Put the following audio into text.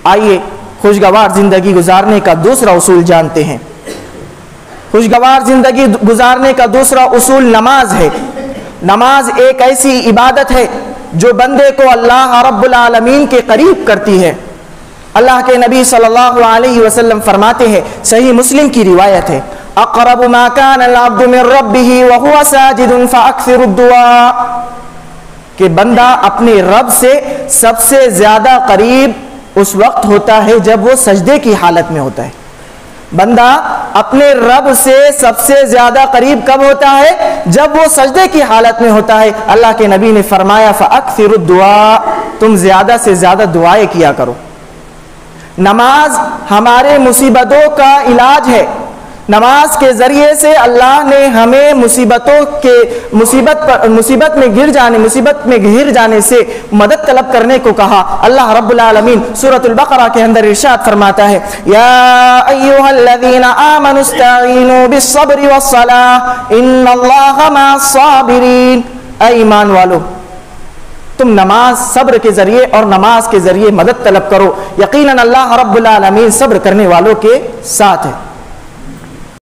آئیے خوشگوار زندگی گزارنے کا دوسرا اصول جانتے ہیں۔ خوشگوار زندگی گزارنے کا دوسرا اصول نماز ہے۔ نماز ایک ایسی عبادت ہے جو بندے کو اللہ رب العالمین کے قریب کرتی ہے۔ اللہ کے نبی صلی اللہ علیہ وسلم فرماتے ہیں، صحیح مسلم کی روایت ہے، اقرب ما کان العبد من ربہ وہو ساجد فاکثر الدعاء، کہ بندہ اپنے رب سے سب سے زیادہ قریب اس وقت ہوتا ہے جب وہ سجدے کی حالت میں ہوتا ہے۔ بندہ اپنے رب سے سب سے زیادہ قریب کب ہوتا ہے؟ جب وہ سجدے کی حالت میں ہوتا ہے۔ اللہ کے نبی نے فرمایا فَأَكْثِرُ الدُّعَاء، تم زیادہ سے زیادہ دعائیں کیا کرو۔ نماز ہمارے مصیبتوں کا علاج ہے۔ نماز کے ذریعے سے اللہ نے ہمیں مصیبت میں گر جانے سے مدد طلب کرنے کو کہا۔ اللہ رب العالمین سورۃ البقرہ کے اندر ارشاد فرماتا ہے، یا ایھا الذین آمنوا استعینوا بالصبر والصلاۃ ان اللہ مع الصابرین، اے ایمان والو تم نماز صبر کے ذریعے اور نماز کے ذریعے مدد طلب کرو، یقیناً اللہ رب العالمین صبر کرنے والوں کے ساتھ ہے۔